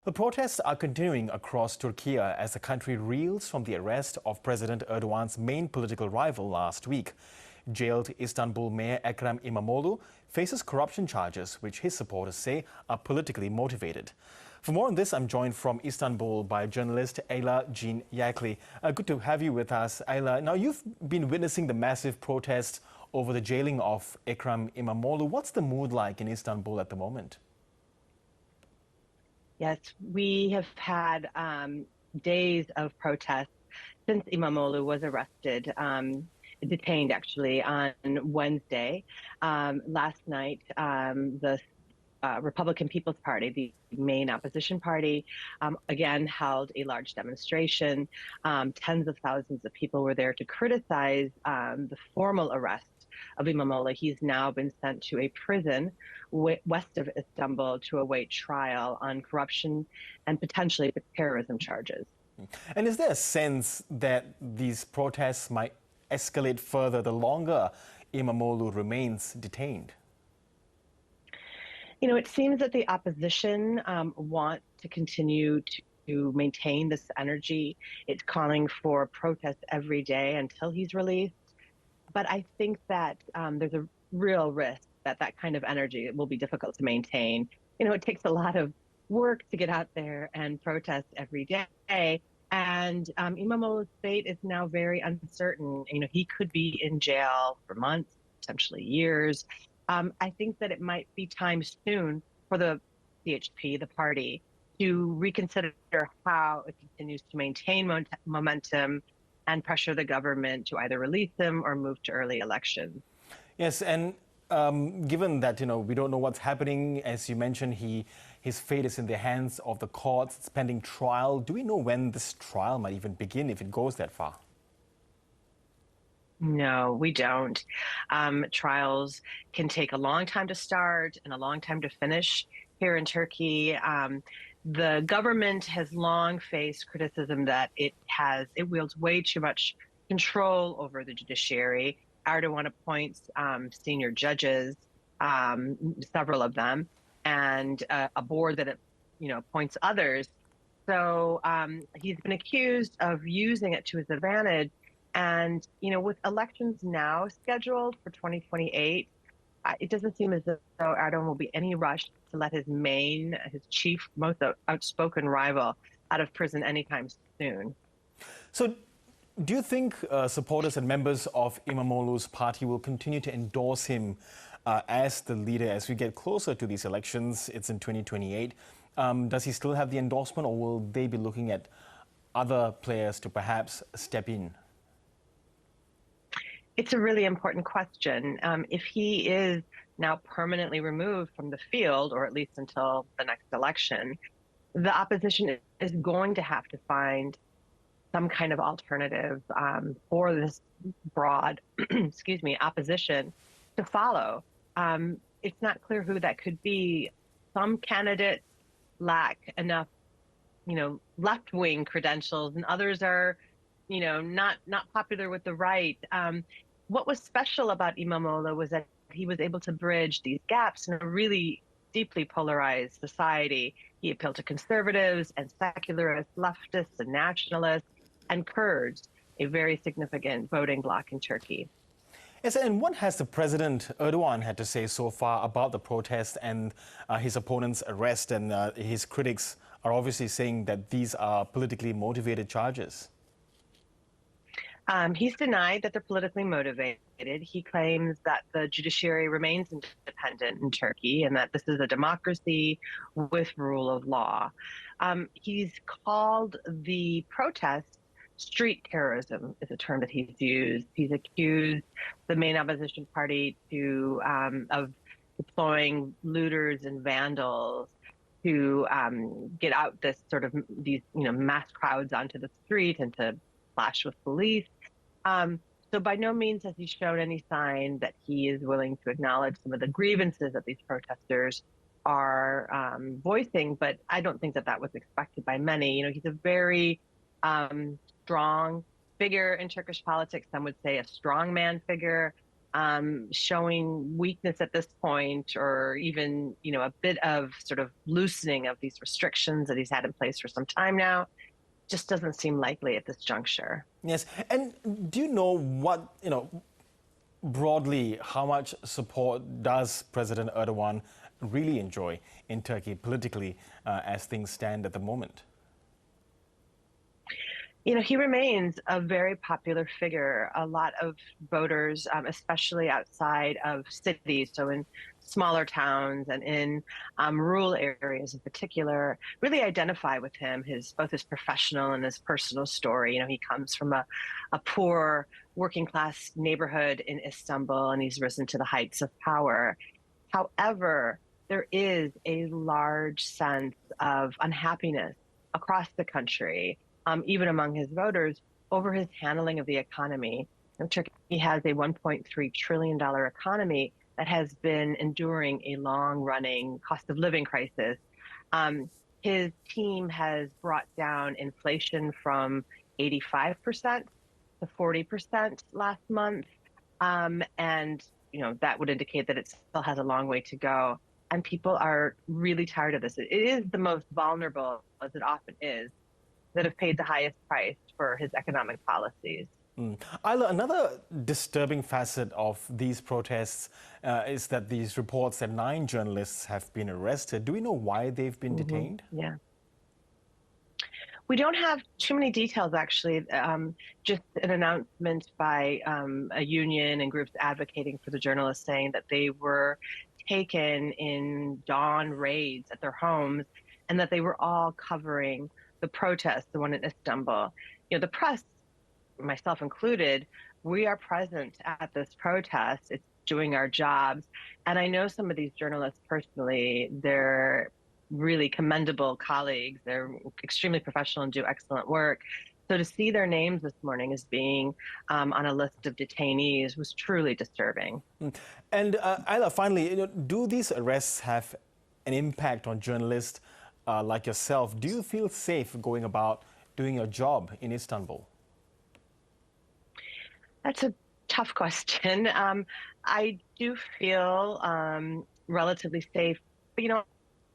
The protests are continuing across Turkiye as the country reels from the arrest of President Erdogan's main political rival last week. Jailed Istanbul Mayor Ekrem İmamoğlu faces corruption charges, which his supporters say are politically motivated. For more on this, I'm joined from Istanbul by journalist Ayla Jean Yakli. Good to have you with us, Ayla. Now, you've been witnessing the massive protests over the jailing of Ekrem İmamoğlu. What's the mood like in Istanbul at the moment? Yes, we have had days of protests since İmamoğlu was arrested, detained actually on Wednesday. Last night, the Republican People's Party, the main opposition party, again held a large demonstration. Tens of thousands of people were there to criticize the formal arrest of İmamoğlu. He's now been sent to a prison west of Istanbul to await trial on corruption and potentially terrorism charges. And is there a sense that these protests might escalate further the longer İmamoğlu remains detained? You know, it seems that the opposition want to continue to maintain this energy. It's calling for protests every day until he's released. But I think that there's a real risk that that kind of energy will be difficult to maintain. You know, it takes a lot of work to get out there and protest every day. And İmamoğlu's fate is now very uncertain. You know, he could be in jail for months, potentially years. I think that it might be time soon for the CHP, the party, to reconsider how it continues to maintain momentum and pressure the government to either release him or move to early elections. Yes, and given that, we don't know what's happening, as you mentioned, his fate is in the hands of the courts. It's pending trial. Do we know when this trial might even begin, if it goes that far? No, we don't. Trials can take a long time to start and a long time to finish here in Turkey. The government has long faced criticism that it wields way too much control over the judiciary. Erdogan appoints senior judges, several of them, and a board that appoints others. So he's been accused of using it to his advantage. And, with elections now scheduled for 2028, it doesn't seem as though Erdogan will be any rush to let his chief, most outspoken rival out of prison anytime soon. So do you think supporters and members of İmamoğlu's party will continue to endorse him as the leader as we get closer to these elections? It's in 2028. Does he still have the endorsement, or will they be looking at other players to perhaps step in? It's a really important question. If he is now permanently removed from the field, or at least until the next election, the opposition is going to have to find some kind of alternative for this broad, opposition to follow. It's not clear who that could be. Some candidates lack enough, left-wing credentials, and others are, not popular with the right. What was special about İmamoğlu was that he was able to bridge these gaps in a really deeply polarized society. He appealed to conservatives and secularists, leftists and nationalists, and Kurds, a very significant voting bloc in Turkey. Yes, and what has the President Erdogan had to say so far about the protest and his opponent's arrest? And his critics are obviously saying that these are politically motivated charges. He's denied that they're politically motivated. He claims that the judiciary remains independent in Turkey and that this is a democracy with rule of law. He's called the protest street terrorism, is a term that he's used. He's accused the main opposition party of deploying looters and vandals to get out these mass crowds onto the street and to clash with police. So by no means has he shown any sign that he is willing to acknowledge some of the grievances that these protesters are voicing, but I don't think that that was expected by many. He's a very strong figure in Turkish politics. Some would say a strongman figure. showing weakness at this point, or even, a bit of sort of loosening of these restrictions that he's had in place for some time now, just doesn't seem likely at this juncture. Yes, and do you know what, broadly, how much support does President Erdogan really enjoy in Turkey politically as things stand at the moment? He remains a very popular figure. A lot of voters, especially outside of cities, so in smaller towns and in rural areas in particular, really identify with him, both his professional and his personal story. He comes from a poor working class neighborhood in Istanbul, and he's risen to the heights of power. However, there is a large sense of unhappiness across the country, even among his voters, over his handling of the economy. Turkey has a $1.3 trillion economy that has been enduring a long-running cost of living crisis. His team has brought down inflation from 85% to 40% last month. And, that would indicate that it still has a long way to go. And people are really tired of this. It is the most vulnerable, as it often is, that have paid the highest price for his economic policies. Ayla, another disturbing facet of these protests is that these reports that 9 journalists have been arrested. Do we know why they've been detained? Yeah. We don't have too many details, actually. Just an announcement by a union and groups advocating for the journalists saying that they were taken in dawn raids at their homes and that they were all covering the protest, the one in Istanbul. The press, myself included, we are present at this protest. It's doing our jobs. And I know some of these journalists personally. They're really commendable colleagues. They're extremely professional and do excellent work. So to see their names this morning as being on a list of detainees was truly disturbing. And Ayla, finally, do these arrests have an impact on journalists like yourself? Do you feel safe going about doing your job in Istanbul? That's a tough question. I do feel relatively safe, but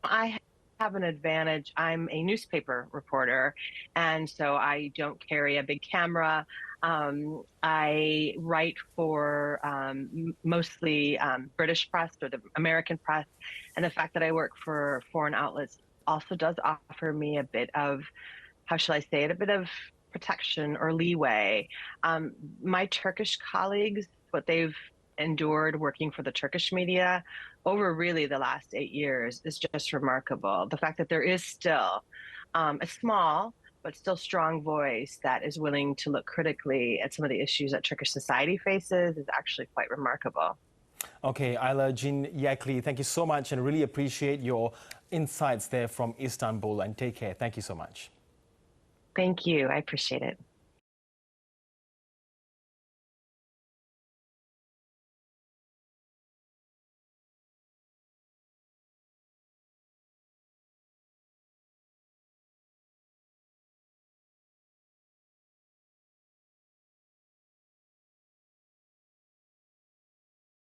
I have an advantage. I'm a newspaper reporter, and so I don't carry a big camera. I write for mostly British press or the American press, and the fact that I work for foreign outlets also does offer me a bit of, how shall I say it, a bit of protection or leeway. My Turkish colleagues, what they've endured working for the Turkish media over really the last 8 years is just remarkable. The fact that there is still a small but still strong voice that is willing to look critically at some of the issues that Turkish society faces is actually quite remarkable. Okay, Ayla Jean Yakli, thank you so much and really appreciate your insights there from Istanbul, and take care. Thank you so much. Thank you. I appreciate it.